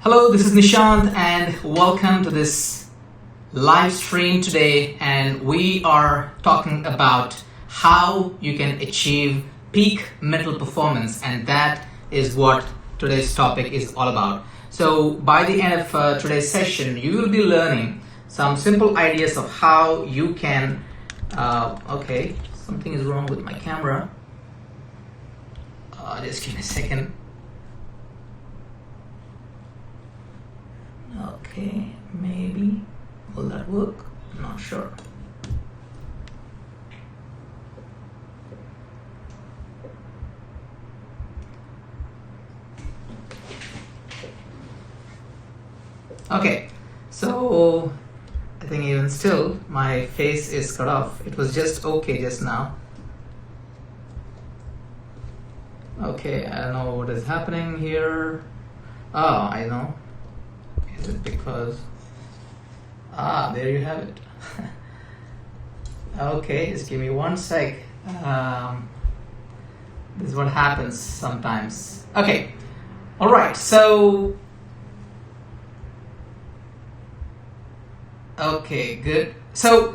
Hello, this is Nishant and welcome to this live stream today, and we are talking about how you can achieve peak mental performance, and that is what today's topic is all about. So by the end of today's session, you will be learning some simple ideas of how you can okay, something is wrong with my camera. Just give me a second. Okay, maybe will that work? I'm not sure. Okay, so I think even still my face is cut off. It was just okay just now. Okay, I don't know what is happening here. Oh, I know. Is it because there you have it. Okay, just give me one sec. This is what happens sometimes. Okay, all right, so okay, good. So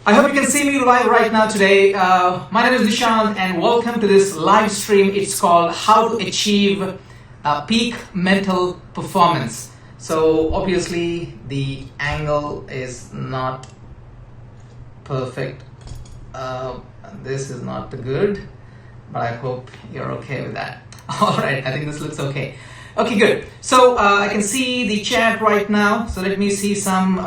I hope you can see me live right now today. My name is Nishant and welcome to this live stream. It's called How to Achieve Peak Mental Performance. So obviously the angle is not perfect. This is not good, but I hope you're okay with that. All right, I think this looks okay. Okay, good. So I can see the chat right now. So let me see some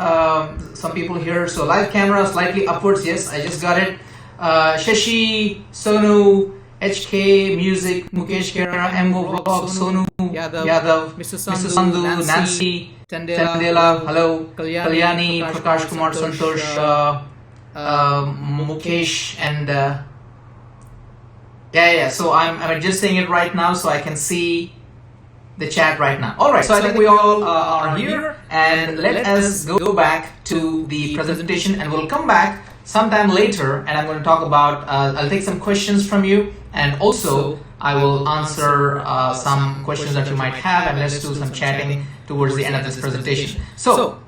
people here. So live camera slightly upwards. Yes, I just got it. Shashi, Sonu, HK, Music, Mukesh Kera, MO Vlog, Sonu, Yadav, Mr. Sandhu, Nancy, Tandela, hello, Kalyani, Prakash Kumar, Santosh, Mukesh, and yeah. So I'm adjusting it right now so I can see the chat right now. All right, so I think we all are here, and let us go back to the presentation, and we'll come back sometime later, and I'm going to talk about, I'll take some questions from you, and also I will answer some questions that you might have, and let's do some chatting towards the end of this presentation. So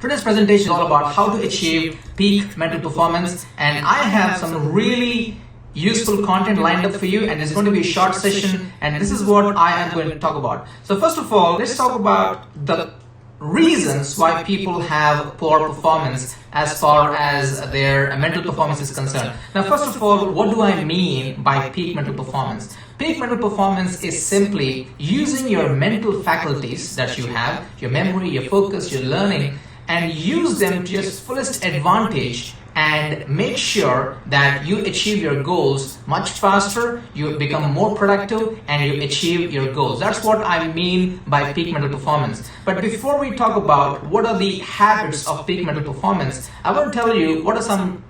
today's presentation is all about how to achieve peak mental performance, and I have some really useful content lined up for you, and it's going to be a short session, and this is what I am going to talk about. So first of all, let's talk about the reasons why people have poor performance as far as their mental performance is concerned. Now, first of all, what do I mean by peak mental performance? Peak mental performance is simply using your mental faculties that you have, your memory, your focus, your learning, and use them to your fullest advantage and make sure that you achieve your goals much faster, you become more productive, and you achieve your goals. That's what I mean by peak mental performance. But before we talk about what are the habits of peak mental performance, I want to tell you what are some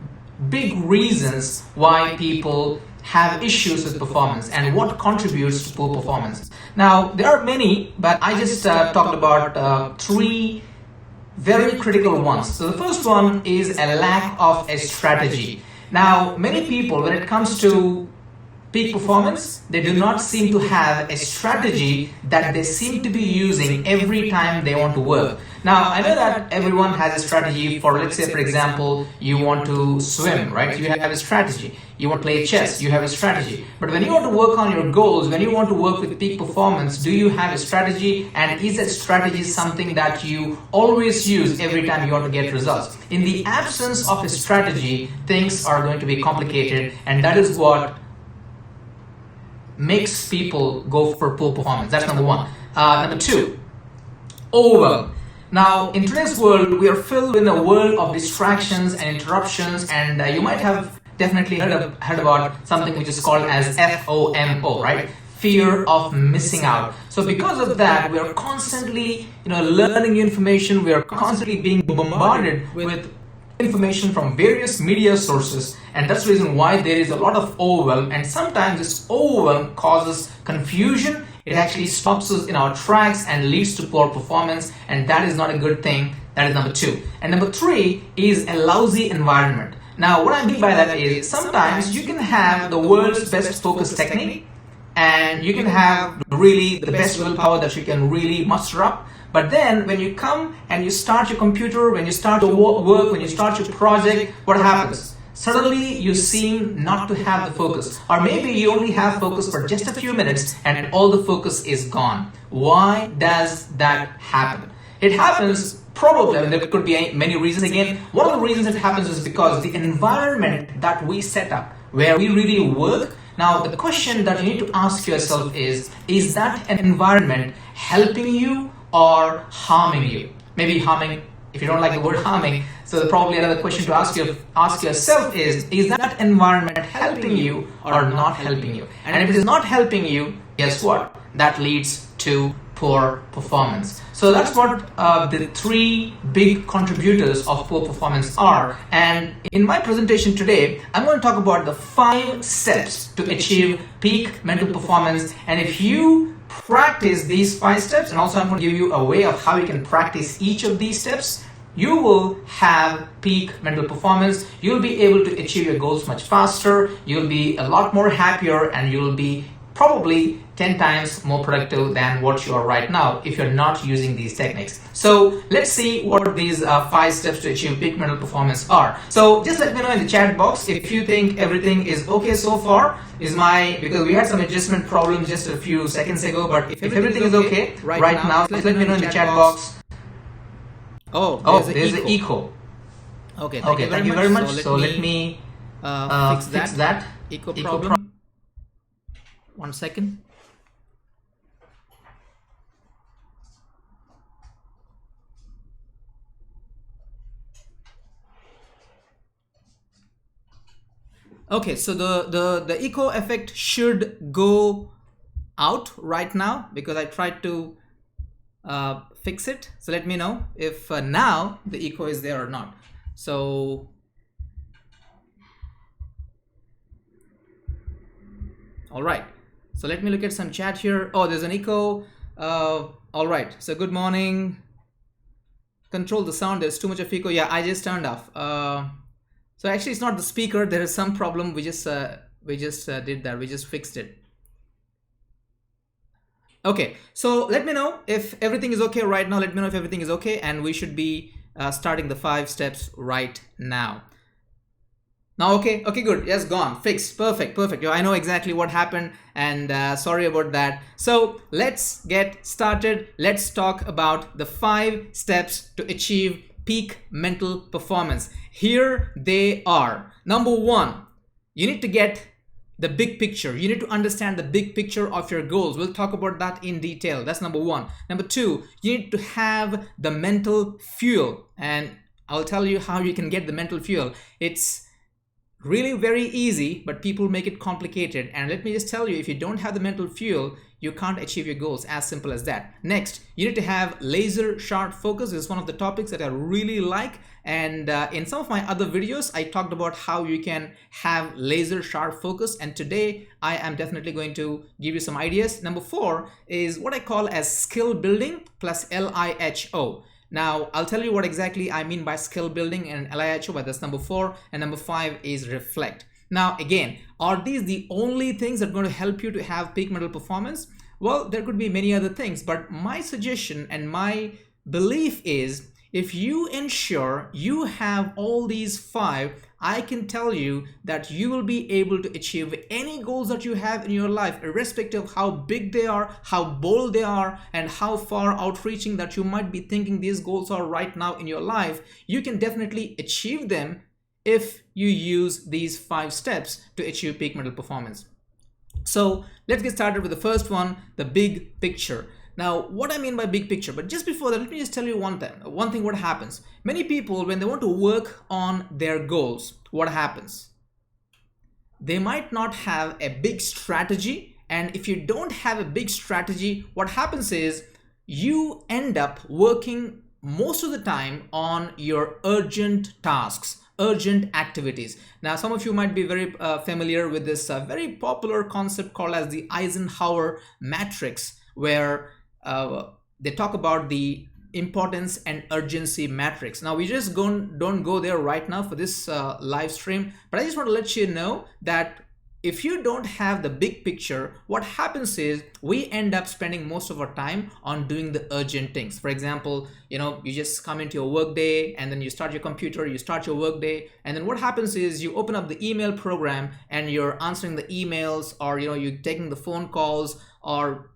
big reasons why people have issues with performance and what contributes to poor performance. Now, there are many, but I just talked about three very critical ones. So the first one is a lack of a strategy. Now, many people, when it comes to peak performance, they do not seem to have a strategy that they seem to be using every time they want to work. Now, I know that everyone has a strategy for, let's say, for example, you want to swim, right? You have a strategy. You want to play chess, you have a strategy. But when you want to work on your goals, when you want to work with peak performance, do you have a strategy? And is that strategy something that you always use every time you want to get results? In the absence of a strategy, things are going to be complicated, and that is what makes people go for poor performance. That's number one. Number two, overwhelm. Now, in today's world, we are filled in a world of distractions and interruptions, and you might have definitely heard about something which is called as FOMO, right? Fear of missing out. So because of that, we are constantly, learning new information. We are constantly being bombarded with information from various media sources, and that's the reason why there is a lot of overwhelm, and sometimes this overwhelm causes confusion. It actually stops us in our tracks and leads to poor performance, and that is not a good thing. That is number two. And number three is a lousy environment. Now, what I mean by that is sometimes you can have the world's best focus technique, and you can have really the best willpower that you can really muster up. But then when you come and you start your computer, when you start your work, when you start your project, what happens? Suddenly you seem not to have the focus, or maybe you only have focus for just a few minutes and all the focus is gone. Why does that happen? It happens probably, I mean, there could be many reasons. Again, one of the reasons it happens is because the environment that we set up, where we really work. Now, the question that you need to ask yourself is that an environment helping you or harming you? Maybe harming, if you don't like the word harming. So probably another question to ask yourself is that environment helping you or not helping you? And if it is not helping you, guess what? That leads to poor performance. So that's what the three big contributors of poor performance are. And in my presentation today, I'm going to talk about the 5 steps to achieve peak mental performance. And if you practice these 5 steps, and also I'm going to give you a way of how you can practice each of these steps, you will have peak mental performance. You'll be able to achieve your goals much faster. You'll be a lot more happier, and you'll be probably 10 times more productive than what you are right now if you're not using these techniques. So let's see what these 5 steps to achieve peak mental performance are. So just let me know in the chat box if you think everything is okay so far. Because we had some adjustment problems just a few seconds ago, but if everything is okay right now, let me know in the chat box. Oh, there's an echo. Okay, thank you very much. So let me fix that echo problem. 1 second. Okay, so the echo effect should go out right now because I tried to fix it. So let me know if now the echo is there or not. So all right, so let me look at some chat here. Oh, there's an echo. All right, so good morning. Control the sound, there's too much of echo. Yeah, I just turned off. So actually it's not the speaker, there is some problem. We just did that, we just fixed it. Okay, so let me know if everything is okay right now. Let me know if everything is okay, and we should be starting the 5 steps right now. Now, okay, good. Yes, gone, fixed, perfect. I know exactly what happened, and sorry about that. So let's get started. Let's talk about the 5 steps to achieve peak mental performance. Here they are. Number 1, you need to get the big picture. You need to understand the big picture of your goals. We'll talk about that in detail. That's number 1. Number 2, you need to have the mental fuel, and I'll tell you how you can get the mental fuel. It's really very easy, but people make it complicated. And let me just tell you, if you don't have the mental fuel, you can't achieve your goals. As simple as that. Next, you need to have laser sharp focus. This is one of the topics that I really like. And in some of my other videos, I talked about how you can have laser sharp focus. And today I am definitely going to give you some ideas. Number 4 is what I call as skill building plus LIHO. Now, I'll tell you what exactly I mean by skill building and LIHO, but that's number 4. And number 5 is reflect. Now, again, are these the only things that are going to help you to have peak mental performance? Well, there could be many other things, but my suggestion and my belief is if you ensure you have all these 5, I can tell you that you will be able to achieve any goals that you have in your life, irrespective of how big they are, how bold they are, and how far outreaching that you might be thinking these goals are right now in your life. You can definitely achieve them if you use these 5 steps to achieve peak mental performance. So let's get started with the first one, the big picture. Now, what I mean by big picture, but just before that, let me just tell you one thing what happens. Many people, when they want to work on their goals, what happens? They might not have a big strategy. And if you don't have a big strategy, what happens is you end up working most of the time on your urgent tasks, urgent activities. Now, some of you might be very familiar with this very popular concept called as the Eisenhower matrix, where they talk about the importance and urgency matrix. Now, we just don't go there right now for this live stream, but I just want to let you know that if you don't have the big picture, what happens is we end up spending most of our time on doing the urgent things. For example, you just come into your work day and then you start your computer, you start your work day, and then what happens is you open up the email program and you're answering the emails, or you're taking the phone calls, or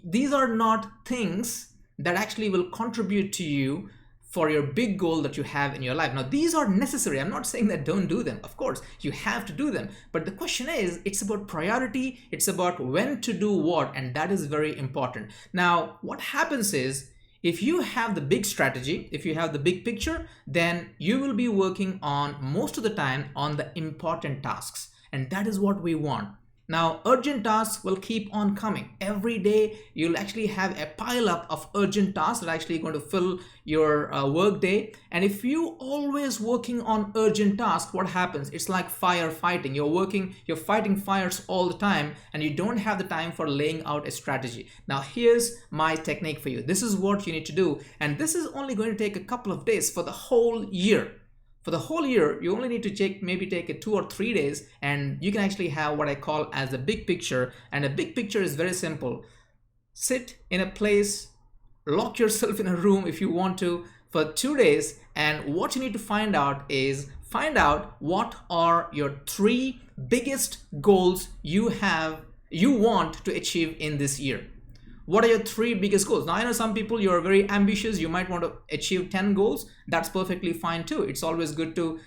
these are not things that actually will contribute to you for your big goal that you have in your life. Now, these are necessary. I'm not saying that don't do them. Of course, you have to do them. But the question is, it's about priority. It's about when to do what, and that is very important. Now, what happens is, if you have the big strategy, if you have the big picture, then you will be working on most of the time on the important tasks. And that is what we want. Now, urgent tasks will keep on coming. Every day, you'll actually have a pile up of urgent tasks that are actually going to fill your work day. And if you always working on urgent tasks, what happens? It's like firefighting. You're fighting fires all the time, and you don't have the time for laying out a strategy. Now, here's my technique for you. This is what you need to do. And this is only going to take a couple of days for the whole year. For the whole year, you only need to maybe take it 2 or 3 days, and you can actually have what I call as a big picture. And a big picture is very simple. Sit in a place, lock yourself in a room if you want to for 2 days, and what you need to find out what are your 3 biggest goals you want to achieve in this year. What are your 3 biggest goals? Now, I know some people, you're very ambitious. You might want to achieve 10 goals. That's perfectly fine too. It's always good to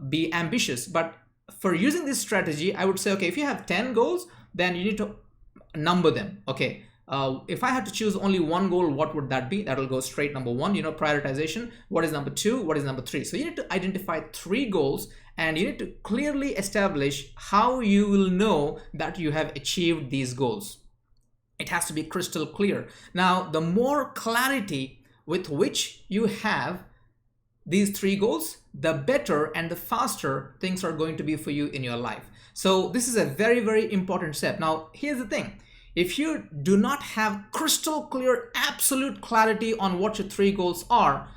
be ambitious. But for using this strategy, I would say, okay, if you have 10 goals, then you need to number them. Okay. If I had to choose only one goal, what would that be? That'll go straight number 1, prioritization. What is number 2? What is number 3? So you need to identify 3 goals, and you need to clearly establish how you will know that you have achieved these goals. It has to be crystal clear. Now, the more clarity with which you have these 3 goals, the better and the faster things are going to be for you in your life. So this is a very, very important step. Now, here's the thing. If you do not have crystal clear, absolute clarity on what your 3 goals are,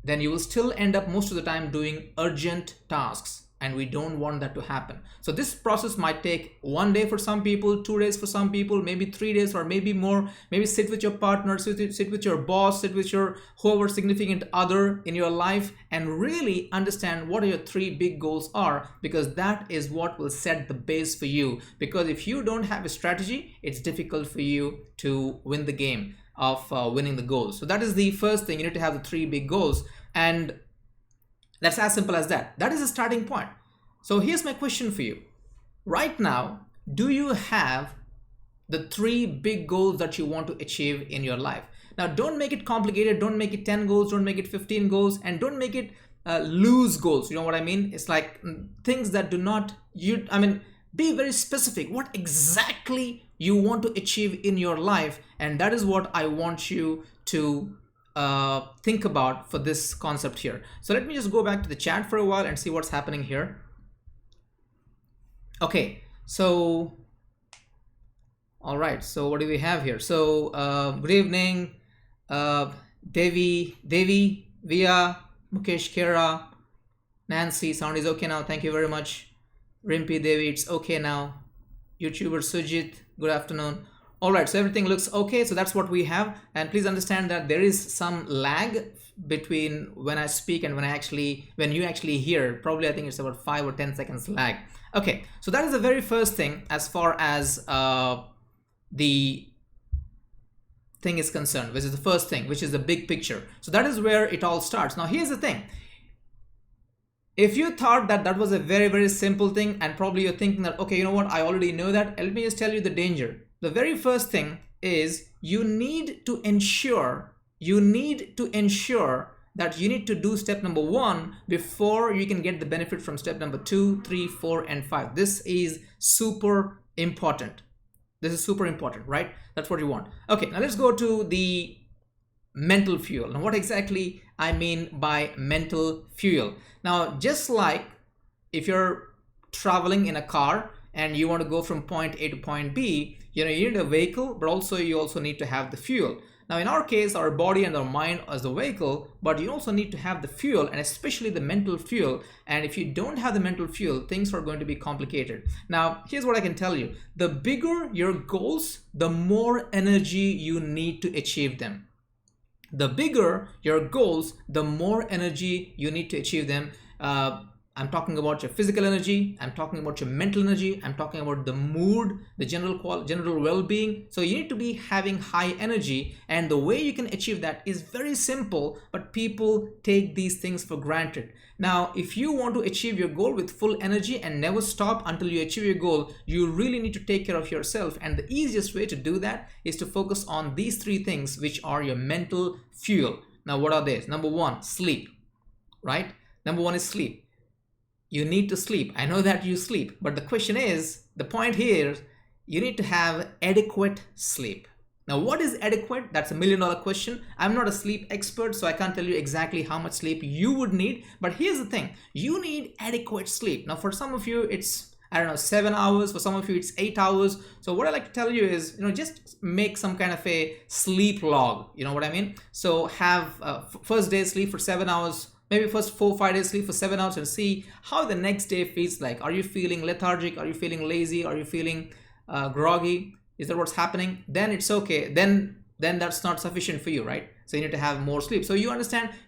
then you will still end up most of the time doing urgent tasks. And we don't want that to happen. So this process might take 1 day for some people, 2 days for some people, maybe 3 days or maybe more. Maybe sit with your partner, sit with your boss, sit with your whoever significant other in your life, and really understand what your 3 big goals are, because that is what will set the base for you. Because if you don't have a strategy, it's difficult for you to win the game of winning the goals. So that is the first thing. You need to have the 3 big goals, and that's as simple as that. That is a starting point. So here's my question for you. Right now, do you have the 3 big goals that you want to achieve in your life? Now, don't make it complicated. Don't make it 10 goals. Don't make it 15 goals. And don't make it loose goals. You know what I mean? It's like things that do not, be very specific. What exactly you want to achieve in your life. And that is what I want you to think about for this concept here. So let me just go back to the chat for a while and see what's happening here. Okay, so all right, so what do we have here? So good evening, Devi, Via, Mukesh, Kera, Nancy. Sound is okay now. Thank you very much. Rimpi, Devi, it's okay now. YouTuber Sujit, good afternoon. All right, so everything looks okay. So that's what we have. And please understand that there is some lag between when I speak and when you actually hear. Probably I think it's about 5 or 10 seconds lag. Okay, so that is the very first thing as far as the thing is concerned, which is the first thing, which is the big picture. So that is where it all starts. Now, here's the thing. If you thought that that was a very, very simple thing, and probably you're thinking that, okay, you know what, I already know that. Let me just tell you the danger. The very first thing is you need to ensure that you need to do step number 1 before you can get the benefit from step number 2, 3, 4, and 5. This is super important. This is super important, right? That's what you want. Okay, now let's go to the mental fuel. Now, what exactly I mean by mental fuel? Now, just like if you're traveling in a car and you want to go from point A to point B, you need a vehicle, but you also need to have the fuel. Now, in our case, our body and our mind as the vehicle, but you also need to have the fuel, and especially the mental fuel. And if you don't have the mental fuel, things are going to be complicated. Now, here's what I can tell you. The bigger your goals, the more energy you need to achieve them. The bigger your goals, the more energy you need to achieve them. I'm talking about your physical energy, I'm talking about your mental energy, I'm talking about the mood, the general well-being. So you need to be having high energy, and the way you can achieve that is very simple, but people take these things for granted. Now, if you want to achieve your goal with full energy and never stop until you achieve your goal, you really need to take care of yourself, and the easiest way to do that is to focus on these three things, which are your mental fuel. Now, what are these? Number one, sleep, right? Number one is sleep. You need to sleep. I know that you sleep, but the question is, the point here, you need to have adequate sleep. Now, what is adequate? That's $1 million question. I'm not a sleep expert, so I can't tell you exactly how much sleep you would need, but here's the thing. You need adequate sleep. Now, for some of you, it's, I don't know, 7 hours. For some of you, it's 8 hours. So what I like to tell you is, just make some kind of a sleep log. You know what I mean? So have first day sleep for 7 hours, maybe first 4-5 days sleep for 7 hours, and see how the next day feels like. Are you feeling lethargic? Are you feeling lazy? Are you feeling groggy? Is that what's happening? Then it's okay. Then that's not sufficient for you, right? So you need to have more sleep. So you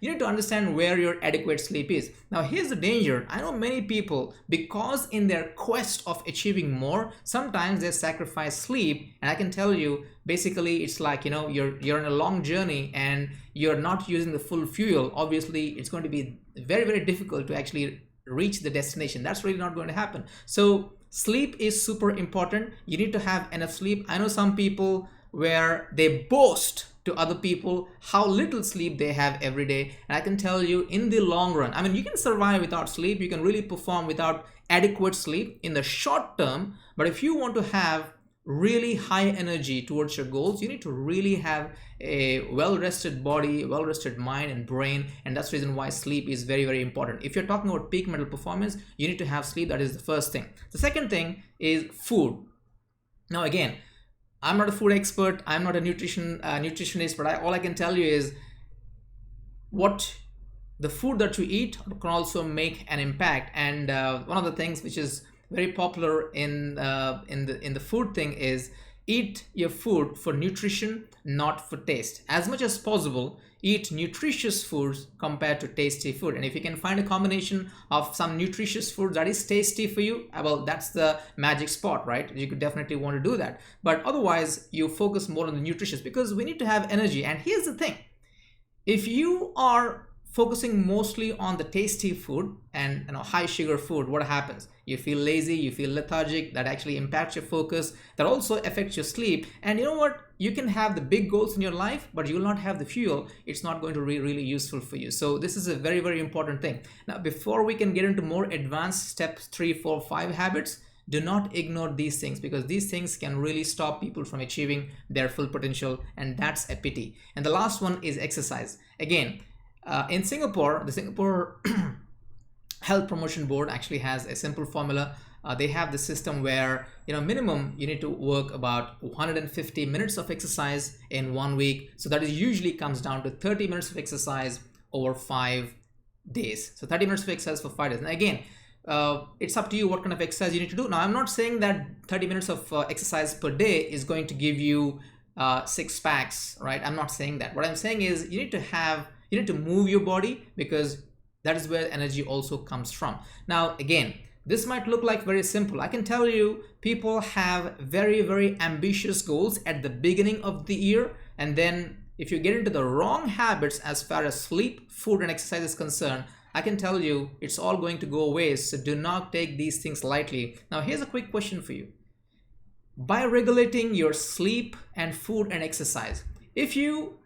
need to understand where your adequate sleep is. Now, here's the danger. I know many people, because in their quest of achieving more, sometimes they sacrifice sleep. And I can tell you, basically, it's like, you're on a long journey and you're not using the full fuel. Obviously, it's going to be very, very difficult to actually reach the destination. That's really not going to happen. So sleep is super important. You need to have enough sleep. I know some people where they boast to other people how little sleep they have every day, and I can tell you, in the long run, I mean, you can survive without sleep, you can really perform without adequate sleep in the short term, but if you want to have really high energy towards your goals, you need to really have a well-rested body, well-rested mind and brain, and that's the reason why sleep is very, very important. If you're talking about peak mental performance, you need to have sleep. That is the first thing. The second thing is food. Now, again, I'm not a food expert, I'm not a nutritionist, but all I can tell you is what the food that you eat can also make an impact. And one of the things which is very popular in the food thing is eat your food for nutrition, not for taste. As much as possible, eat nutritious foods compared to tasty food. And if you can find a combination of some nutritious food that is tasty for you, well, that's the magic spot, right? You could definitely want to do that. But otherwise, you focus more on the nutritious, because we need to have energy. And here's the thing. If you are focusing mostly on the tasty food and high sugar food, what happens? You feel lazy, you feel lethargic. That actually impacts your focus. That also affects your sleep. And you know what? You can have the big goals in your life, but you will not have the fuel. It's not going to be really useful for you. So this is a very, very important thing. Now, before we can get into more advanced steps 3, 4, 5 habits, do not ignore these things, because these things can really stop people from achieving their full potential, and that's a pity. And the last one is exercise. Again, in Singapore, the Singapore Health Promotion Board actually has a simple formula. They have the system where, minimum you need to work about 150 minutes of exercise in 1 week. So that is usually comes down to 30 minutes of exercise over 5 days. So 30 minutes of exercise for 5 days. And again, it's up to you what kind of exercise you need to do. Now, I'm not saying that 30 minutes of exercise per day is going to give you 6 packs, right? I'm not saying that. What I'm saying is you need to move your body, because that is where energy also comes from. Now, again, this might look like very simple. I can tell you, people have very, very ambitious goals at the beginning of the year, and then if you get into the wrong habits as far as sleep, food, and exercise is concerned, I can tell you it's all going to go away. So do not take these things lightly. Now, here's a quick question for you. By regulating your sleep and food and exercise, if you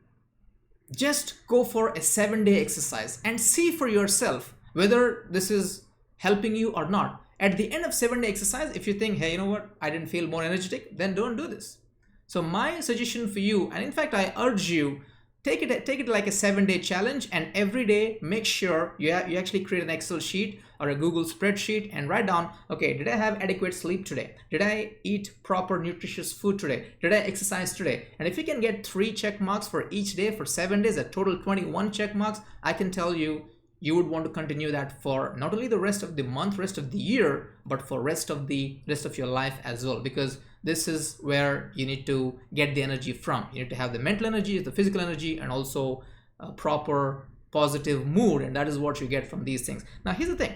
just go for a 7-day exercise and see for yourself whether this is helping you or not. At the end of 7-day exercise, if you think, hey, you know what, I didn't feel more energetic, then don't do this. So my suggestion for you, and in fact, I urge you, take it like a 7-day challenge, and every day make sure you actually create an Excel sheet or a Google spreadsheet and write down, okay, did I have adequate sleep today? Did I eat proper nutritious food today? Did I exercise today? And if you can get 3 check marks for each day for 7 days, a total 21 check marks, I can tell you, you would want to continue that for not only the rest of the month, rest of the year, but for rest of your life as well, because this is where you need to get the energy from. You need to have the mental energy, the physical energy, and also a proper positive mood, and that is what you get from these things. Now here's the thing,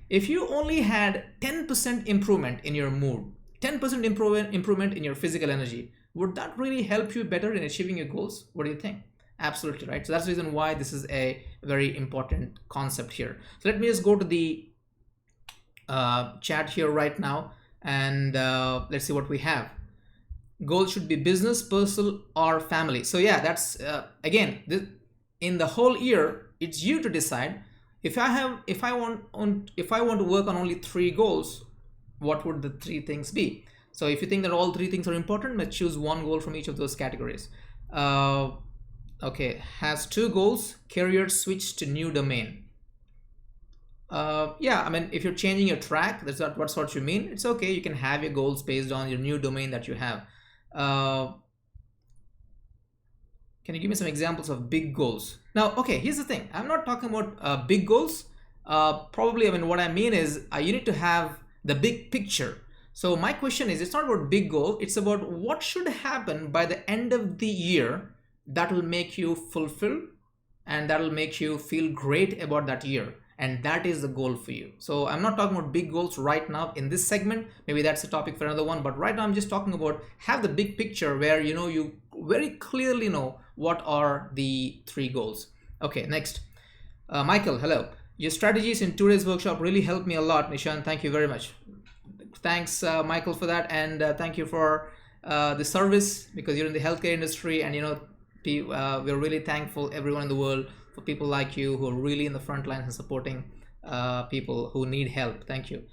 if you only had 10% improvement in your mood, 10% improvement in your physical energy, would that really help you better in achieving your goals? What do you think? Absolutely right. So that's the reason why this is a very important concept here. So let me just go to the chat here right now, and let's see what we have. Goals should be business, personal, or family. So yeah, that's again, in the whole year, it's you to decide. If I want to work on only 3 goals, what would the 3 things be? So if you think that all 3 things are important, let's choose 1 goal from each of those categories. Okay, has 2 goals, career switch to new domain. Yeah, I mean, if you're changing your track, that's not what you mean. It's okay, you can have your goals based on your new domain that you have. Can you give me some examples of big goals? Now, okay, here's the thing. I'm not talking about big goals. Probably, I mean, what I mean is you need to have the big picture. So my question is, it's not about big goal. It's about what should happen by the end of the year that will make you fulfill, and that will make you feel great about that year. And that is the goal for you. So I'm not talking about big goals right now in this segment. Maybe that's a topic for another one. But right now I'm just talking about have the big picture where you very clearly know what are the 3 goals. Okay, next. Michael, hello. Your strategies in today's workshop really helped me a lot, Nishant. Thank you very much. Thanks, Michael, for that. And thank you for the service, because you're in the healthcare industry, and we're really thankful, everyone in the world, for people like you who are really in the front lines and supporting people who need help. Thank you.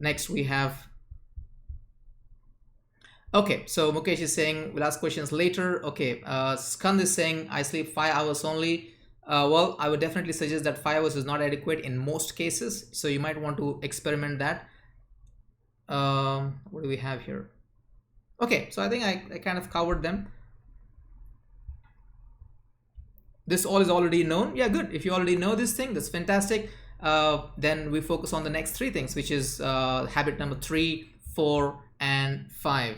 Next we have, okay, so Mukesh is saying we'll ask questions later. Okay, Skand is saying I sleep 5 hours only. Well, I would definitely suggest that 5 hours is not adequate in most cases, so you might want to experiment that. What do we have here? Okay, so I think I kind of covered them. This all is already known. Yeah, good. If you already know this thing, that's fantastic. Then we focus on the next 3 things, which is habit number 3, 4, and 5.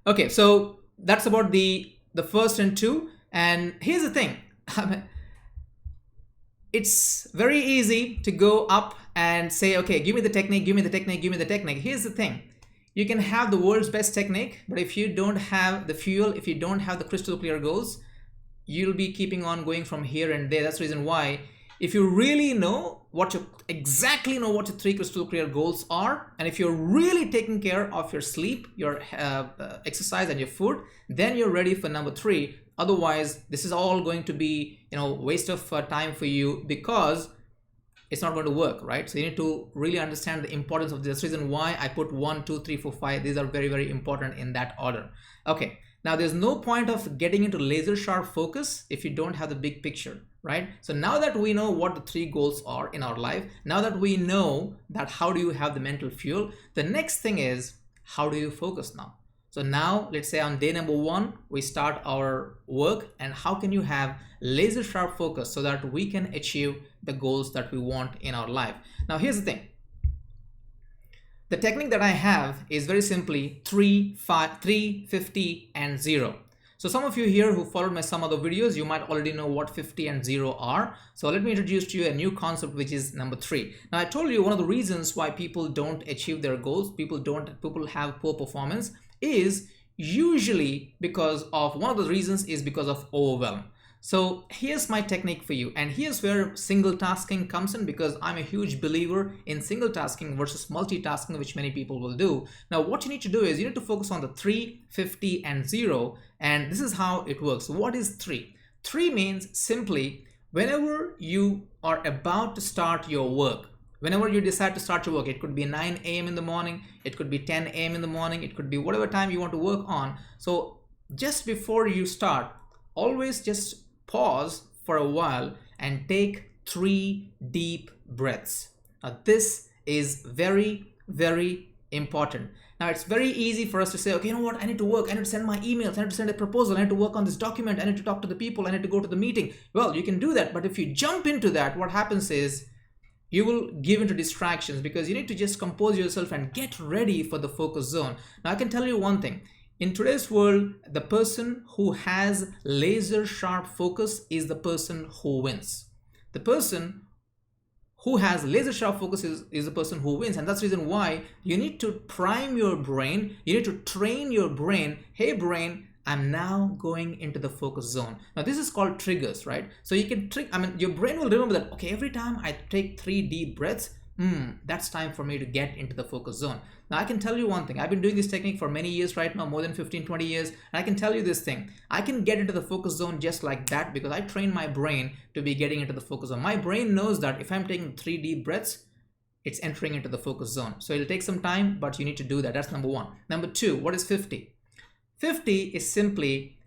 Okay, so that's about the first and 2. And here's the thing. It's very easy to go up and say, okay, give me the technique, give me the technique, give me the technique. Here's the thing. You can have the world's best technique, but if you don't have the fuel, if you don't have the crystal clear goals, you'll be keeping on going from here and there. That's the reason why, if you really know exactly know what your 3 crystal clear goals are, and if you're really taking care of your sleep, your exercise, and your food, then you're ready for number 3. Otherwise, this is all going to be, waste of time for you, because it's not going to work, right? So you need to really understand the importance of this. Reason why I put 1, 2, 3, 4, 5. These are very, very important in that order. Okay, now there's no point of getting into laser sharp focus if you don't have the big picture, right? So now that we know what the 3 goals are in our life, now that we know that how do you have the mental fuel, the next thing is, how do you focus now? So now, let's say on day number 1, we start our work, and how can you have laser sharp focus so that we can achieve the goals that we want in our life? Now, here's the thing. The technique that I have is very simply 3, 50, and 0. So some of you here who followed some other videos, you might already know what 50 and 0 are. So let me introduce to you a new concept, which is number 3. Now, I told you one of the reasons why people don't achieve their goals, people have poor performance, is usually because of, one of the reasons is because of overwhelm. So here's my technique for you, and here's where single tasking comes in, because I'm a huge believer in single tasking versus multitasking, which many people will do. Now what you need to do is you need to focus on the 3, 50, and 0, and this is how it works. What is 3? 3 means simply whenever you are about to start your work, whenever you decide to start your work, it could be 9 a.m. in the morning, it could be 10 a.m. in the morning, it could be whatever time you want to work on. So just before you start, always just pause for a while and take 3 deep breaths. Now this is very, very important. Now it's very easy for us to say, okay, you know what, I need to work, I need to send my emails, I need to send a proposal, I need to work on this document, I need to talk to the people, I need to go to the meeting. Well, you can do that, but if you jump into that, what happens is you will give into distractions, because you need to just compose yourself and get ready for the focus zone. Now I can tell you one thing. In today's world, the person who has laser sharp focus is the person who wins. The person who has laser sharp focus is the person who wins. And that's the reason why you need to prime your brain. You need to train your brain. Hey brain, I'm now going into the focus zone. Now this is called triggers, right? So you can your brain will remember that, okay, every time I take 3 deep breaths, that's time for me to get into the focus zone. Now I can tell you one thing. I've been doing this technique for many years right now, more than 15, 20 years. And I can tell you this thing. I can get into the focus zone just like that because I train my brain to be getting into the focus zone. My brain knows that if I'm taking 3 deep breaths, it's entering into the focus zone. So it'll take some time, but you need to do that. That's number 1. Number 2, what is 50? 50 is simply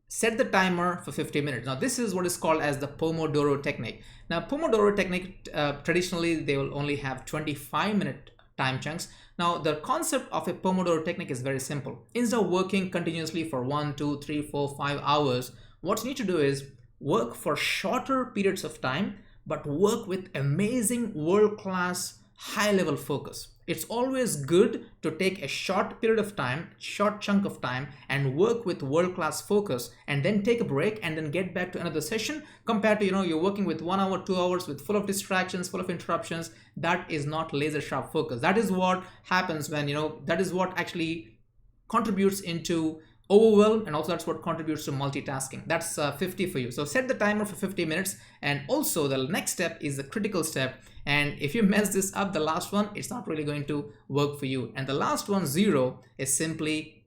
set the timer for 50 minutes. Now this is what is called as the Pomodoro technique. Now Pomodoro technique, traditionally they will only have 25-minute time chunks. Now the concept of a Pomodoro technique is very simple. Instead of working continuously for 1, 2, 3, 4, 5 hours, what you need to do is work for shorter periods of time, but work with amazing world-class high-level focus. It's always good to take a short period of time, short chunk of time, and work with world-class focus, and then take a break and then get back to another session, compared to, you're working with 1 hour, 2 hours with full of distractions, full of interruptions. That is not laser sharp focus. That is what happens when, that is what actually contributes into overwhelm, and also that's what contributes to multitasking. That's 50 for you. So set the timer for 50 minutes. And also the next step is the critical step. And if you mess this up, the last one, it's not really going to work for you. And the last one, 0, is simply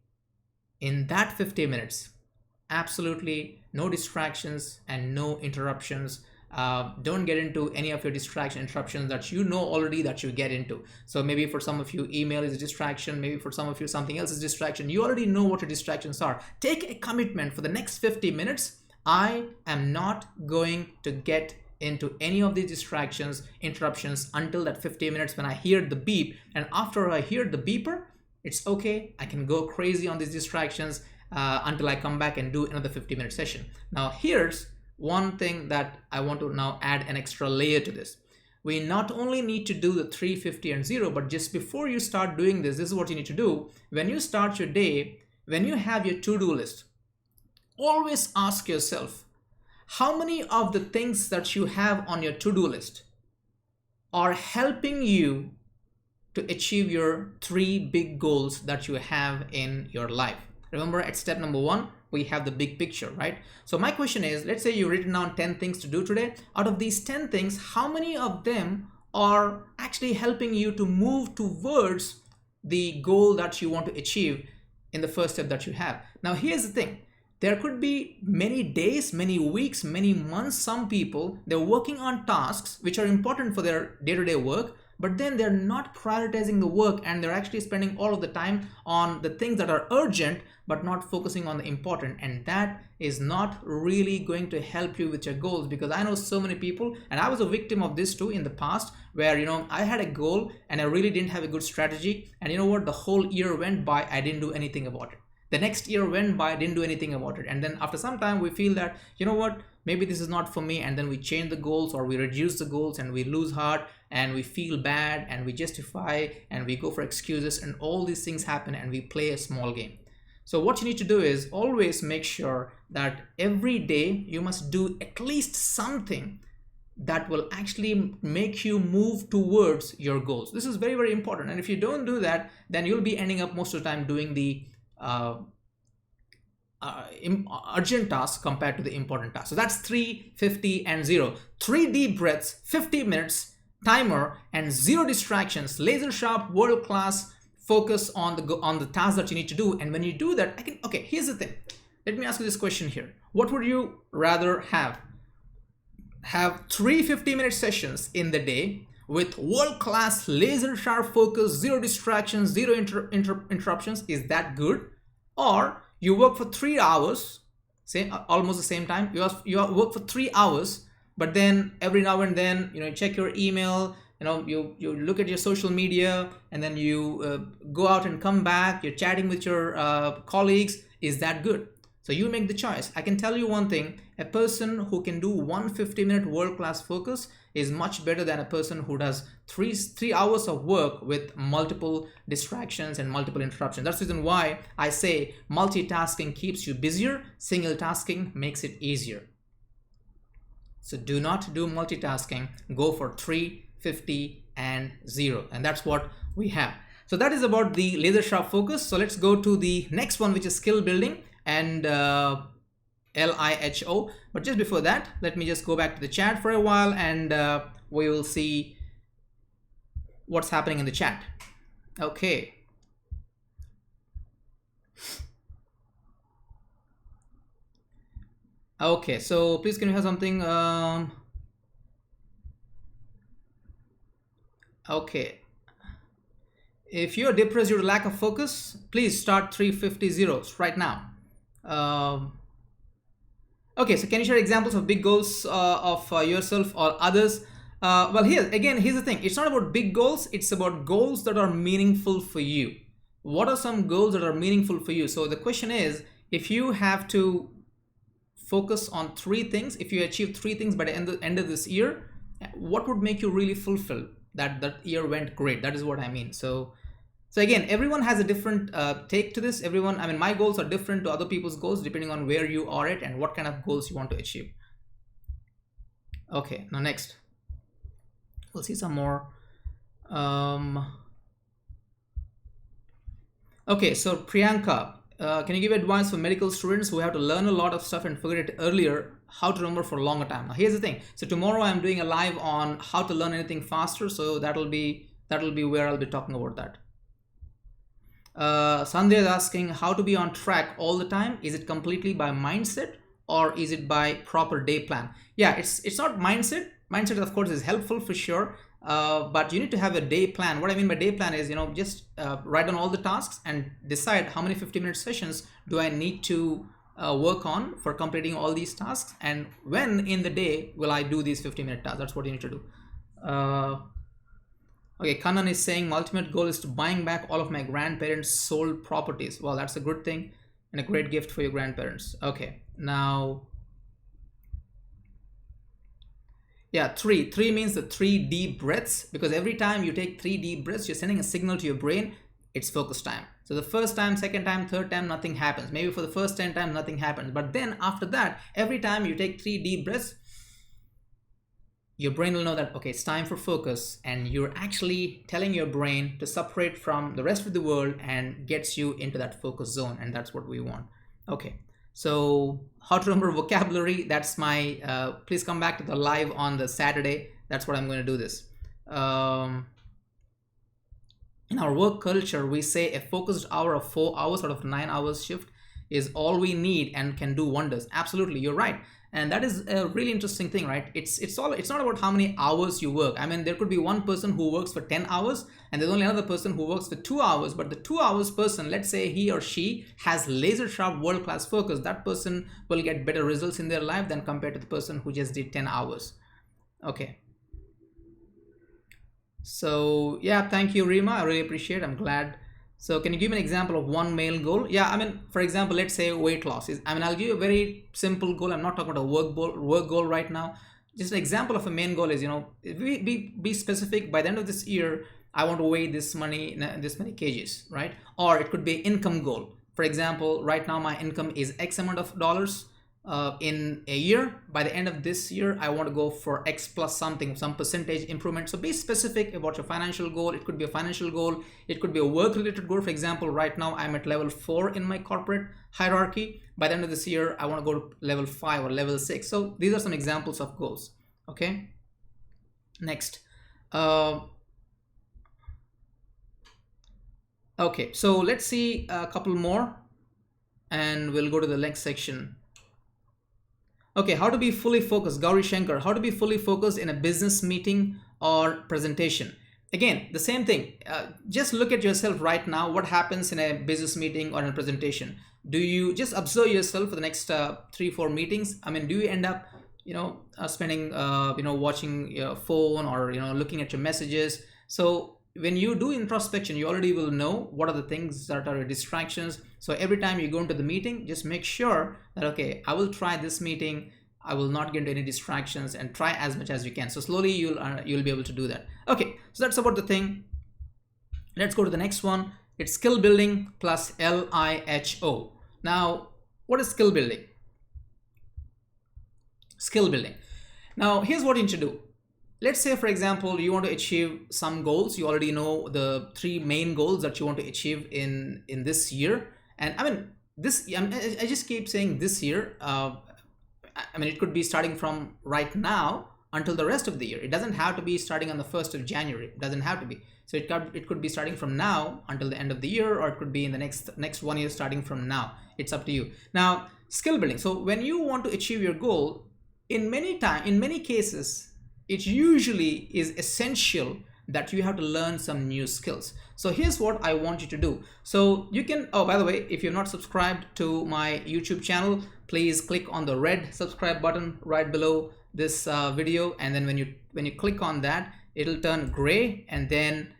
in that 50 minutes, absolutely no distractions and no interruptions. Don't get into any of your distraction interruptions that you know already that you get into. So maybe for some of you, email is a distraction. Maybe for some of you, something else is distraction. You already know what your distractions are. Take a commitment for the next 50 minutes. I am not going to get into any of these distractions, interruptions until that 50 minutes when I hear the beep. And after I hear the beeper, it's okay. I can go crazy on these distractions until I come back and do another 50-minute session. Now here's one thing that I want to now add an extra layer to this. We not only need to do the 3, 50 and 0, but just before you start doing this is what you need to do. When you start your day, when you have your to-do list, always ask yourself, how many of the things that you have on your to-do list are helping you to achieve your 3 big goals that you have in your life? Remember, at step number 1, we have the big picture, right? So my question is, let's say you've written down 10 things to do today. Out of these 10 things, how many of them are actually helping you to move towards the goal that you want to achieve in the first step that you have? Now, here's the thing. There could be many days, many weeks, many months. Some people, they're working on tasks which are important for their day-to-day work, but then they're not prioritizing the work, and they're actually spending all of the time on the things that are urgent but not focusing on the important. And that is not really going to help you with your goals, because I know so many people, and I was a victim of this too in the past, where I had a goal and I really didn't have a good strategy, and you know what, the whole year went by, I didn't do anything about it. The next year went by, didn't do anything about it. And then after some time, we feel that, you know what, maybe this is not for me. And then we change the goals, or we reduce the goals, and we lose heart, and we feel bad, and we justify, and we go for excuses, and all these things happen, and we play a small game. So what you need to do is always make sure that every day you must do at least something that will actually make you move towards your goals. This is very, very important. And if you don't do that, then you'll be ending up most of the time doing the urgent task compared to the important task. So that's 3, 50 and 0. 3 deep breaths, 50 minutes, timer, and 0 distractions, laser sharp, world class focus on the task that you need to do. And when you do that, okay, here's the thing. Let me ask you this question here. What would you rather have? Have 3 50-minute sessions in the day with world-class laser sharp focus, 0 distractions, 0 interruptions? Is that good? Or you work for 3 hours, almost the same time. You work for 3 hours, but then every now and then, you check your email, you look at your social media, and then you go out and come back, you're chatting with your colleagues. Is that good? So you make the choice. I can tell you one thing: a person who can do 150-minute world-class focus is much better than a person who does three hours of work with multiple distractions and multiple interruptions. That's the reason why I say multitasking keeps you busier, single tasking makes it easier. So do not do multitasking. Go for 3, 50, and 0, and that's what we have. So that is about the laser sharp focus. So let's go to the next one, which is skill building and LIHO. But just before that, let me just go back to the chat for a while, and we will see what's happening in the chat. Okay. Okay, so please can you have something? Okay. If you're depressed due to lack of focus, please start 350 zeros right now. Okay, so can you share examples of big goals of yourself or others? Well, here's the thing. It's not about big goals. It's about goals that are meaningful for you. What are some goals that are meaningful for you? So the question is, if you have to focus on 3 things, if you achieve 3 things by the end of this year, what would make you really fulfilled? That year went great. That is what I mean. So again, everyone has a different take to this. My goals are different to other people's goals depending on where you are at and what kind of goals you want to achieve. Okay, now next, we'll see some more. Okay, so Priyanka, can you give advice for medical students who have to learn a lot of stuff and forget it earlier, how to remember for a longer time? Now here's the thing. So tomorrow I'm doing a live on how to learn anything faster. So that'll be where I'll be talking about that. Sandhya is asking how to be on track all the time. Is it completely by mindset or is it by proper day plan? Yeah, it's not mindset. Mindset, of course, is helpful for sure. But you need to have a day plan. What I mean by day plan is, just write down all the tasks and decide how many 50-minute sessions do I need to work on for completing all these tasks, and when in the day will I do these 50-minute tasks. That's what you need to do. Okay, Kanan is saying my ultimate goal is to buying back all of my grandparents' sold properties. Well, that's a good thing and a great gift for your grandparents. Okay, now, yeah, 3 means the 3 deep breaths, because every time you take 3 deep breaths, you're sending a signal to your brain, it's focus time. So the first time, second time, third time, nothing happens. Maybe for the first 10 times, nothing happens. But then after that, every time you take 3 deep breaths, your brain will know that, okay, it's time for focus, and you're actually telling your brain to separate from the rest of the world and gets you into that focus zone, and that's what we want. Okay, so how to remember vocabulary, that's my, please come back to the live on the Saturday. That's what I'm going to do this. In our work culture, we say a focused hour of 4 hours out of 9 hours shift is all we need and can do wonders. Absolutely, you're right. And that is a really interesting thing, right? It's not about how many hours you work. I mean, there could be one person who works for 10 hours and there's only another person who works for 2 hours, but the 2 hours person, let's say he or she has laser sharp world-class focus. That person will get better results in their life than compared to the person who just did 10 hours. Okay. So yeah, thank you, Rima. I really appreciate it. I'm glad. So can you give me an example of one male goal? Yeah, I mean, for example, let's say weight loss is, I'll give you a very simple goal. I'm not talking about a work goal right now. Just an example of a main goal is, be specific. By the end of this year, I want to weigh this many kgs, right? Or it could be income goal. For example, right now my income is X amount of dollars in a year. By the end of this year, I want to go for X plus something, some percentage improvement. So be specific about your financial goal. It could be a financial goal. It could be a work related goal. For example, right now I'm at level 4 in my corporate hierarchy. By the end of this year, I want to go to level 5 or level 6. So these are some examples of goals. Okay. Next. Okay. So let's see a couple more and we'll go to the next section. Okay, how to be fully focused, Gauri Shankar, how to be fully focused in a business meeting or presentation. Again, the same thing, just look at yourself right now, what happens in a business meeting or in a presentation. Do you just observe yourself for the next 3-4 meetings? I mean, do you end up spending watching your phone, or looking at your messages? So when you do introspection, you already will know what are the things that are distractions. So every time you go into the meeting, just make sure that, okay, I will try this meeting, I will not get into any distractions, and try as much as you can. So slowly you'll be able to do that. Okay, so that's about the thing. Let's go to the next one. It's skill building plus LIHO. Now, what is skill building? Skill building. Now, here's what you need to do. Let's say, for example, you want to achieve some goals. You already know the 3 main goals that you want to achieve in this year. And I mean, I just keep saying this year. I mean, it could be starting from right now until the rest of the year. It doesn't have to be starting on the 1st of January. It doesn't have to be. So it could be starting from now until the end of the year, or it could be in the next 1 year starting from now. It's up to you. Now, skill building. So when you want to achieve your goal, in many cases, it usually is essential that you have to learn some new skills. So here's what I want you to do. So you can, oh, by the way, if you're not subscribed to my YouTube channel, please click on the red subscribe button right below this video, and then when you click on that, it'll turn gray, and then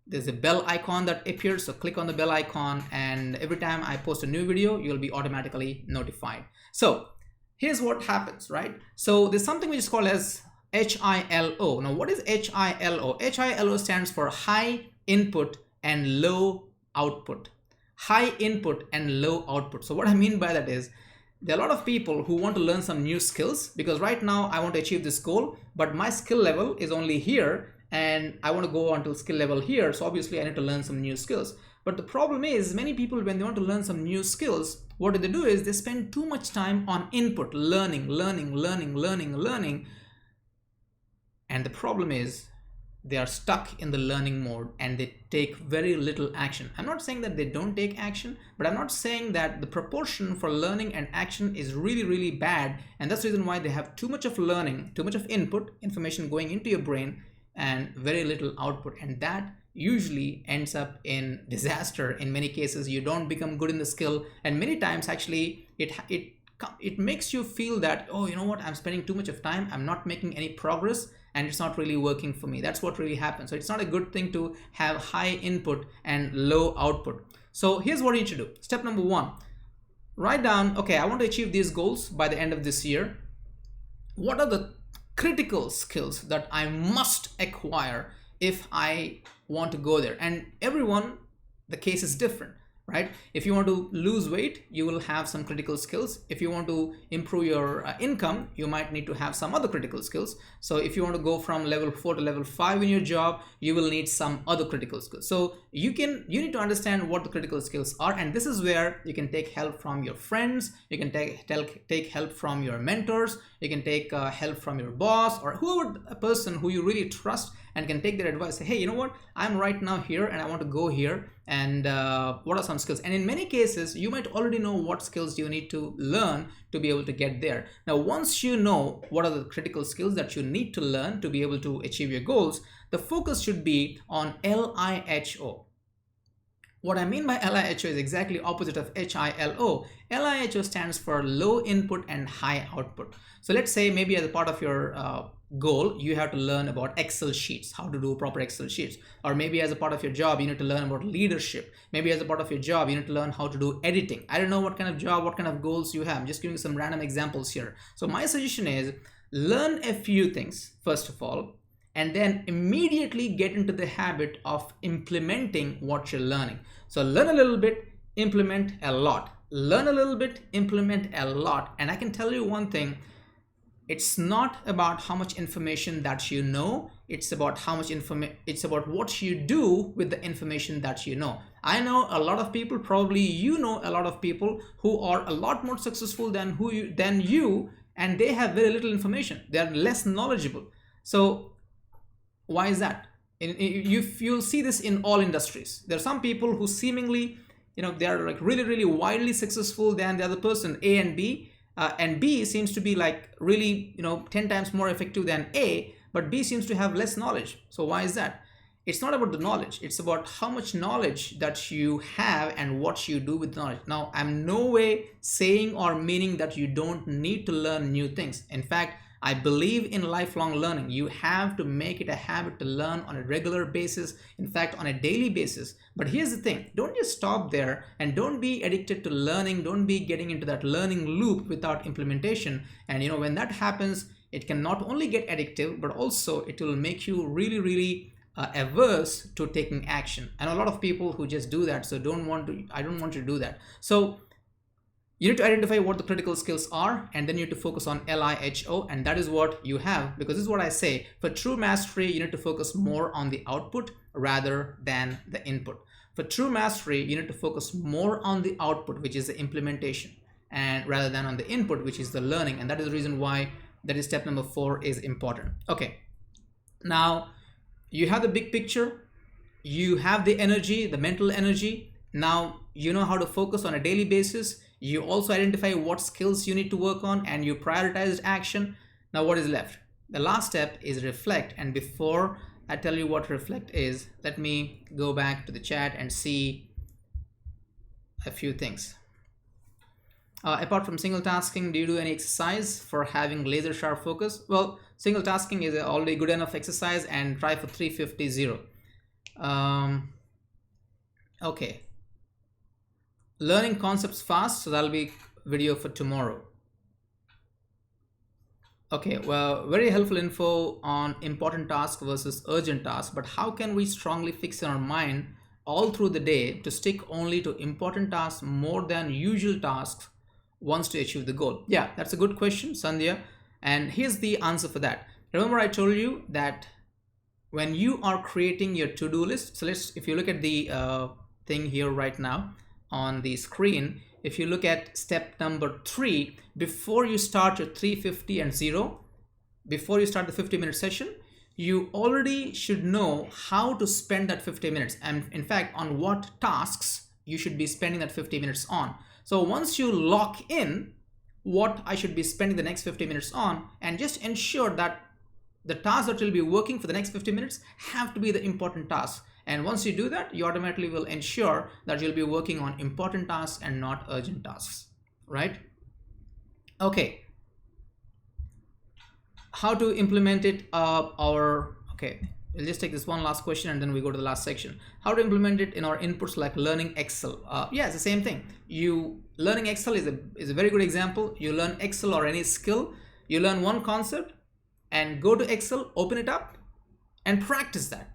there's a bell icon that appears. So click on the bell icon, and every time I post a new video, you'll be automatically notified. So here's what happens, right? So there's something which is called as HILO. Now, what is HILO? HILO stands for high input and low output. High input and low output. So what I mean by that is, there are a lot of people who want to learn some new skills, because right now I want to achieve this goal, but my skill level is only here, and I want to go until skill level here. So obviously I need to learn some new skills. But the problem is, many people, when they want to learn some new skills, what do? They spend too much time on input, learning. And the problem is, they are stuck in the learning mode and they take very little action. I'm not saying that they don't take action, but I'm not saying that the proportion for learning and action is really, really bad. And that's the reason why they have too much of learning, too much of input, information going into your brain, and very little output. And that usually ends up in disaster. In many cases, you don't become good in the skill. And many times, actually, it makes you feel that, oh, you know what, I'm spending too much of time, I'm not making any progress, and it's not really working for me. That's what really happens. So it's not a good thing to have high input and low output. So here's what you need to do. Step number 1, write down, okay, I want to achieve these goals by the end of this year. What are the critical skills that I must acquire if I want to go there? And everyone, the case is different, right? If you want to lose weight, you will have some critical skills. If you want to improve your income, you might need to have some other critical skills. So if you want to go from level 4 to level 5 in your job, you will need some other critical skills. So you need to understand what the critical skills are, and this is where you can take help from your friends, you can take help from your mentors, you can take help from your boss, or whoever, a person who you really trust, and can take their advice. Say, hey, you know what, I'm right now here and I want to go here, and what are some skills? And in many cases, you might already know what skills you need to learn to be able to get there. Now, once you know what are the critical skills that you need to learn to be able to achieve your goals, the focus should be on LIHO. What I mean by LIHO is exactly opposite of HILO. LIHO stands for low input and high output. So let's say maybe as a part of your goal, you have to learn about Excel sheets, how to do proper Excel sheets. Or maybe as a part of your job, you need to learn about leadership. Maybe as a part of your job, you need to learn how to do editing. I don't know what kind of job, what kind of goals you have. I'm just giving you some random examples here. So my suggestion is, learn a few things, first of all, and then immediately get into the habit of implementing what you're learning. So learn a little bit, implement a lot. Learn a little bit, implement a lot. And I can tell you one thing, it's not about how much information that you know, it's about how much it's about what you do with the information that you know. I know a lot of people, probably you know a lot of people who are a lot more successful than you, and they have very little information. They are less knowledgeable. So why is that? You'll see this in all industries. There are some people who seemingly, they are like really, really widely successful than the other person, A and B, and B seems to be like really, 10 times more effective than A, but B seems to have less knowledge. So why is that? It's not about the knowledge, it's about how much knowledge that you have and what you do with knowledge. Now, I'm no way saying or meaning that you don't need to learn new things. In fact, I believe in lifelong learning. You have to make it a habit to learn on a regular basis, in fact on a daily basis. But here's the thing, don't just stop there, and don't be addicted to learning. Don't be getting into that learning loop without implementation. And when that happens, it can not only get addictive, but also it will make you really averse to taking action. And a lot of people who just do that, so I don't want you to do that. So you need to identify what the critical skills are, and then you need to focus on LIHO, and that is what you have. Because this is what I say, for true mastery, you need to focus more on the output rather than the input. For true mastery, you need to focus more on the output, which is the implementation, and rather than on the input, which is the learning. And that is the reason why that is step number 4 is important. Okay, now you have the big picture, you have the energy, the mental energy. Now you know how to focus on a daily basis. You also identify what skills you need to work on, and you prioritize action. Now what is left? The last step is reflect. And before I tell you what reflect is, let me go back to the chat and see a few things. Apart from single tasking, do you do any exercise for having laser sharp focus? Well, single tasking is already good enough exercise, and try for 350-0. Okay. Learning concepts fast, so that'll be video for tomorrow. Okay, well, very helpful info on important task versus urgent task, but how can we strongly fix in our mind all through the day to stick only to important tasks more than usual tasks once to achieve the goal? Yeah, that's a good question, Sandhya. And here's the answer for that. Remember, I told you that when you are creating your to-do list, so if you look at the thing here right now on the screen, if you look at step number 3, before you start your 350 and 0, before you start the 50-minute session, you already should know how to spend that 50 minutes, and in fact on what tasks you should be spending that 50 minutes on. So once you lock in what I should be spending the next 50 minutes on, and just ensure that the tasks that will be working for the next 50 minutes have to be the important tasks. And once you do that, you automatically will ensure that you'll be working on important tasks and not urgent tasks, right? Okay. How to implement it? Okay, we'll just take this one last question and then we go to the last section. How to implement it in our inputs, like learning Excel? Yeah, it's the same thing. Learning Excel is a very good example. You learn Excel or any skill, you learn one concept and go to Excel, open it up and practice that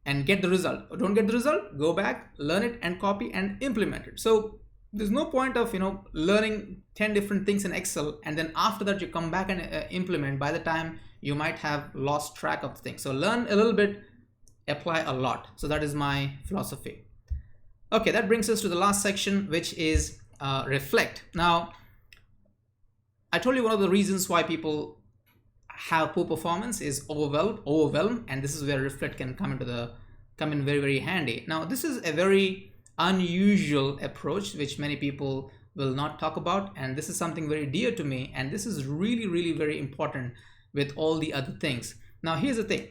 and get the result. Or don't get the result, go back, learn it and copy and implement it. So there's no point of learning 10 different things in Excel and then after that you come back and implement. By the time you might have lost track of the thing. So learn a little bit, apply a lot. So that is my philosophy. Okay, that brings us to the last section, which is reflect. Now, I told you one of the reasons why people have poor performance is overwhelm, and this is where reflect can come in very, very handy. Now, this is a very unusual approach which many people will not talk about, and this is something very dear to me, and this is really, really very important with all the other things. Now, here's the thing.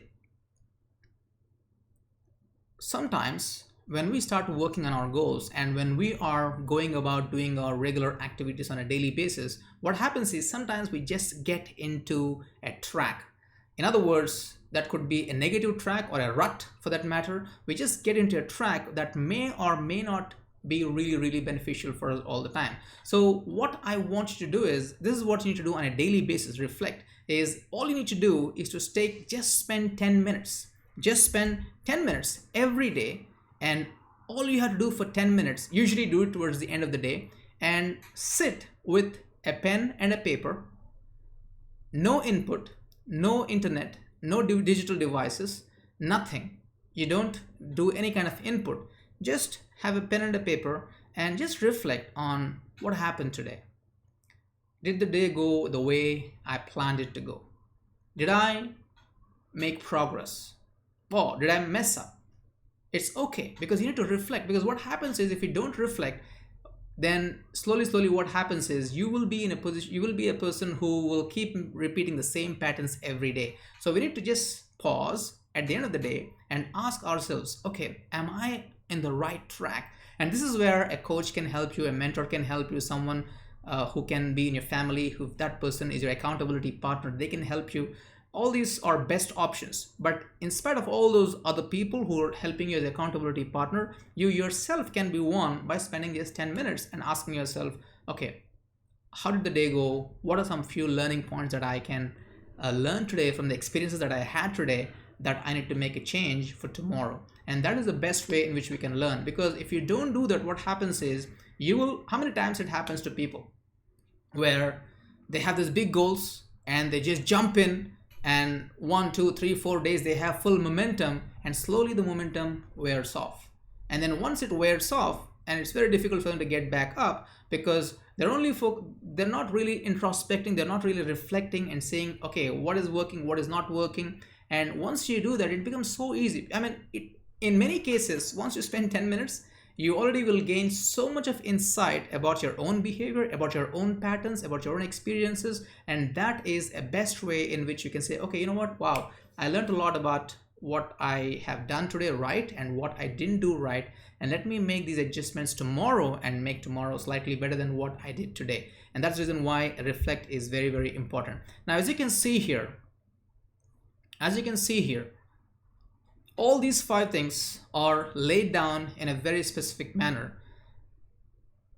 Sometimes when we start working on our goals and when we are going about doing our regular activities on a daily basis, what happens is sometimes we just get into a track. In other words, that could be a negative track or a rut for that matter. We just get into a track that may or may not be really, really beneficial for us all the time. So what I want you to do is, this is what you need to do on a daily basis, reflect, is all you need to do is to just spend 10 minutes. Just spend 10 minutes every day, and all you have to do for 10 minutes, usually do it towards the end of the day, and sit with a pen and a paper, no input, no internet, no digital devices, nothing. You don't do any kind of input. Just have a pen and a paper and just reflect on what happened today. Did the day go the way I planned it to go? Did I make progress? Or did I mess up? It's okay, because you need to reflect. Because what happens is, if you don't reflect, then slowly what happens is you will be in a position, you will be a person who will keep repeating the same patterns every day. So we need to just pause at the end of the day and ask ourselves, okay, am I in the right track? And this is where a coach can help you, a mentor can help you, someone who can be in your family, who that person is your accountability partner, they can help you. All these are best options. But in spite of all those other people who are helping you as accountability partner, you yourself can be one by spending just 10 minutes and asking yourself, okay, how did the day go? What are some few learning points that I can learn today from the experiences that I had today that I need to make a change for tomorrow? And that is the best way in which we can learn. Because if you don't do that, what happens is how many times it happens to people where they have these big goals and they just jump in, and 1, 2, 3, 4 days they have full momentum, and slowly the momentum wears off. And then once it wears off, and it's very difficult for them to get back up, because they're not really introspecting, they're not really reflecting and saying, okay, what is working, what is not working. And once you do that, it becomes so easy. I mean, in many cases, once you spend 10 minutes, you already will gain so much of insight about your own behavior, about your own patterns, about your own experiences. And that is a best way in which you can say, okay, you know what? Wow, I learned a lot about what I have done today right and what I didn't do right. And let me make these adjustments tomorrow and make tomorrow slightly better than what I did today. And that's the reason why reflect is very, very important. Now, as you can see here, all these 5 things are laid down in a very specific manner.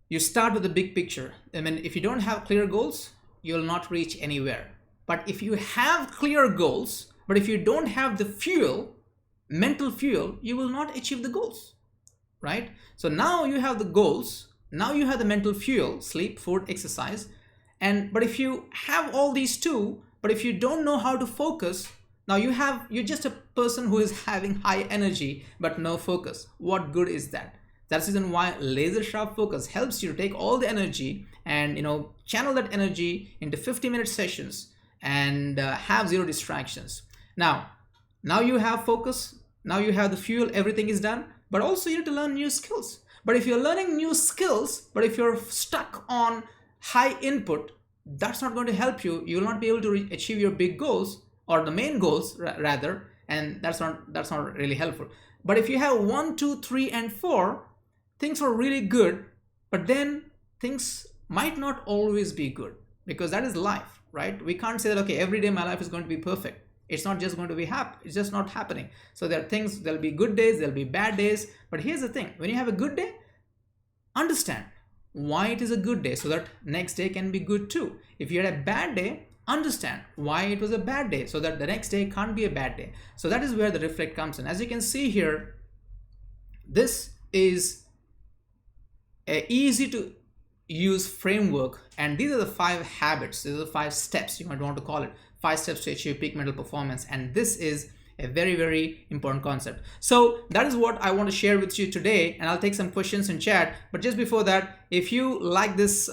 You start with the big picture. I mean, if you don't have clear goals, you'll not reach anywhere. But if you have clear goals, but if you don't have the fuel, mental fuel, you will not achieve the goals, right? So now you have the goals, now you have the mental fuel, sleep, food, exercise. But if you have all these too, but if you don't know how to focus, now you're just a person who is having high energy but no focus. What good is that? That's the reason why laser sharp focus helps you to take all the energy and channel that energy into 50-minute sessions and have 0 distractions. Now you have focus, now you have the fuel, everything is done, but also you need to learn new skills. But if you're learning new skills, but if you're stuck on high input, that's not going to help you. You will not be able to achieve your big goals, or the main goals rather, and that's not really helpful. But if you have 1, 2, 3, and 4, things are really good, but then things might not always be good, because that is life, right? We can't say that, okay, every day my life is going to be perfect. It's not just going to be it's just not happening. So there are things, there'll be good days, there'll be bad days. But here's the thing, when you have a good day, understand why it is a good day so that next day can be good too. If you had a bad day, understand why it was a bad day so that the next day can't be a bad day. So that is where the reflect comes in. As you can see here, this is a easy to use framework, and these are the 5 habits, these are the 5 steps, you might want to call it 5 steps to achieve peak mental performance. And this is a very, very important concept. So that is what I want to share with you today, and I'll take some questions in chat. But just before that, if you like this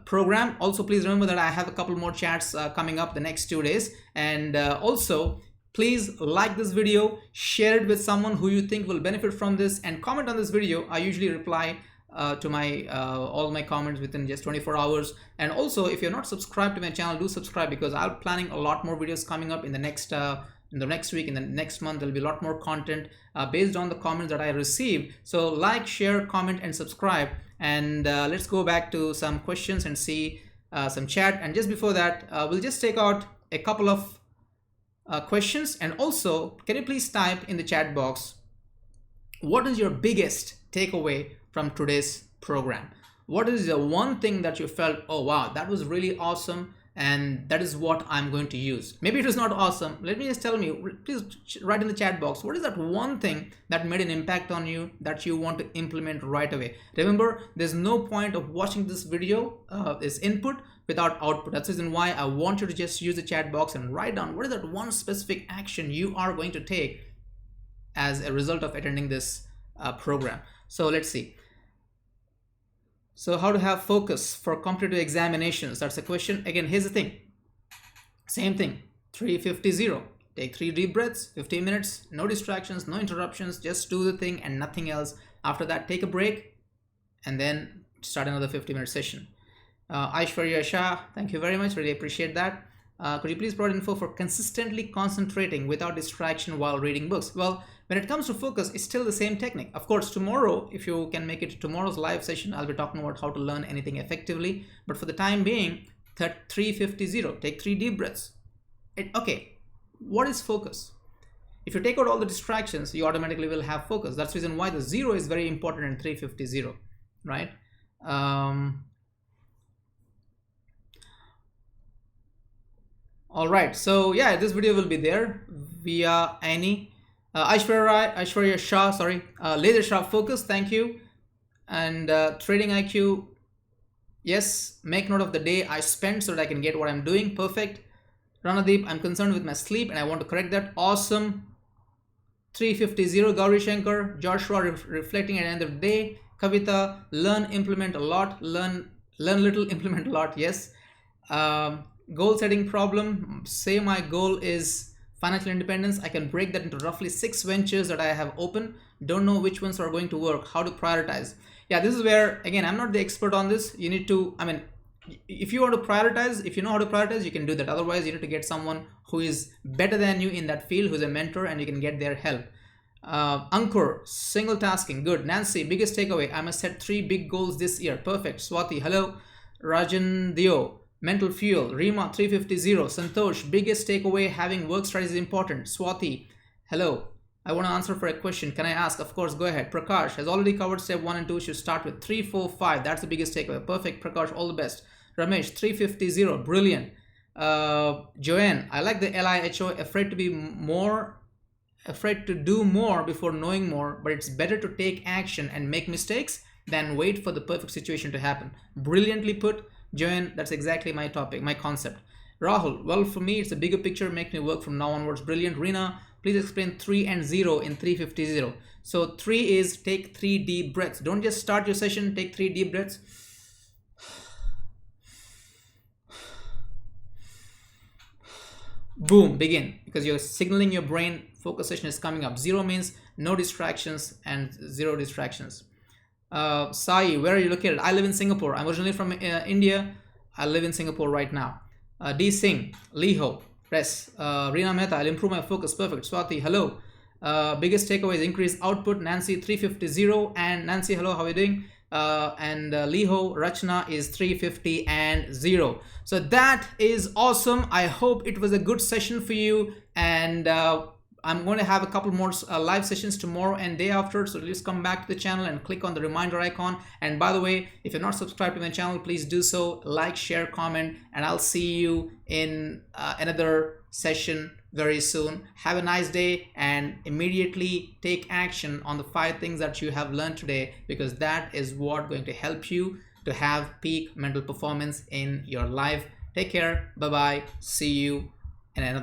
program, also please remember that I have a couple more chats coming up the next 2 days. And also please like this video, share it with someone who you think will benefit from this, and comment on this video. I usually reply to my all my comments within just 24 hours. And also, if you're not subscribed to my channel, do subscribe, because I'm planning a lot more videos coming up in the next week, in the next month. There'll be a lot more content based on the comments that I receive. So like, share, comment, and subscribe. And let's go back to some questions and see some chat. And just before that, we'll just take out a couple of questions. And also, can you please type in the chat box, what is your biggest takeaway from today's program? What is the one thing that you felt, oh wow, that was really awesome, and that is what I'm going to use? Maybe it was not awesome. Let me just tell you, please write in the chat box, what is that one thing that made an impact on you that you want to implement right away? Remember, there's no point of watching this video, this input, without output. That's the reason why I want you to just use the chat box and write down what is that one specific action you are going to take as a result of attending this program. So let's see. So how to have focus for competitive examinations? That's a question. Again, here's the thing. Same thing. 3-50-0. Take 3 deep breaths, 15 minutes, no distractions, no interruptions, just do the thing and nothing else. After that, take a break and then start another 50-minute session. Aishwarya Shah, thank you very much. Really appreciate that. Could you please provide info for consistently concentrating without distraction while reading books? Well, when it comes to focus, it's still the same technique. Of course, tomorrow, if you can make it to tomorrow's live session, I'll be talking about how to learn anything effectively. But for the time being, 350, take 3 deep breaths. Okay, what is focus? If you take out all the distractions, you automatically will have focus. That's the reason why the 0 is very important in 350, right? All right, so yeah, this video will be there via Annie. Aishwarya Shah, sorry, Laser Sharp Focus, thank you. And Trading IQ, yes, make note of the day I spent so that I can get what I'm doing, perfect. Ranadeep, I'm concerned with my sleep and I want to correct that, awesome. 350, Gauri Shankar, Joshua, reflecting at the end of the day. Kavita, learn, implement a lot, learn little, implement a lot, yes. Goal setting problem, say my goal is financial independence. I can break that into roughly 6 ventures that I have open. Don't know which ones are going to work, how to prioritize. Yeah, this is where, again, I'm not the expert on this. You need to, I mean, if you want to prioritize, if you know how to prioritize, you can do that. Otherwise, you need to get someone who is better than you in that field, who's a mentor, and you can get their help. Ankur, single tasking, good. Nancy, biggest takeaway, I must set 3 big goals this year, perfect. Swati, hello. Rajan Dio, mental fuel. Rima, 350, Santosh, biggest takeaway, having work strategy is important. Swati, hello. I want to answer for a question. Can I ask? Of course, go ahead. Prakash has already covered step 1 and 2. Should start with 3, 4, 5. That's the biggest takeaway. Perfect, Prakash. All the best. Ramesh, 350, brilliant. Joanne, I like the LIHO. Afraid to do more before knowing more, but it's better to take action and make mistakes than wait for the perfect situation to happen. Brilliantly put, Joanne. That's exactly my topic, my concept. Rahul, well, for me, it's a bigger picture. Make me work from now onwards. Brilliant. Rina, please explain 3 and 0 in 350. So 3 is take 3 deep breaths. Don't just start your session, take 3 deep breaths. Boom, begin, because you're signaling your brain focus session is coming up. 0 means no distractions and 0 distractions. Sai, where are you located? I live in Singapore. I'm originally from India. I live in Singapore right now. D Singh, Liho, Press, Rina Mehta, I'll improve my focus. Perfect. Swati, hello. Biggest takeaway is increase output. Nancy, 350, and Nancy, hello, how are you doing? And Liho, Rachna is 350 and 0. So that is awesome. I hope it was a good session for you, and I'm going to have a couple more live sessions tomorrow and day after, so just come back to the channel and click on the reminder icon. And by the way, if you're not subscribed to my channel, please do so. Like, share, comment, and I'll see you in another session very soon. Have a nice day and immediately take action on the 5 things that you have learned today, because that is what going to help you to have peak mental performance in your life. Take care. Bye bye. See you in another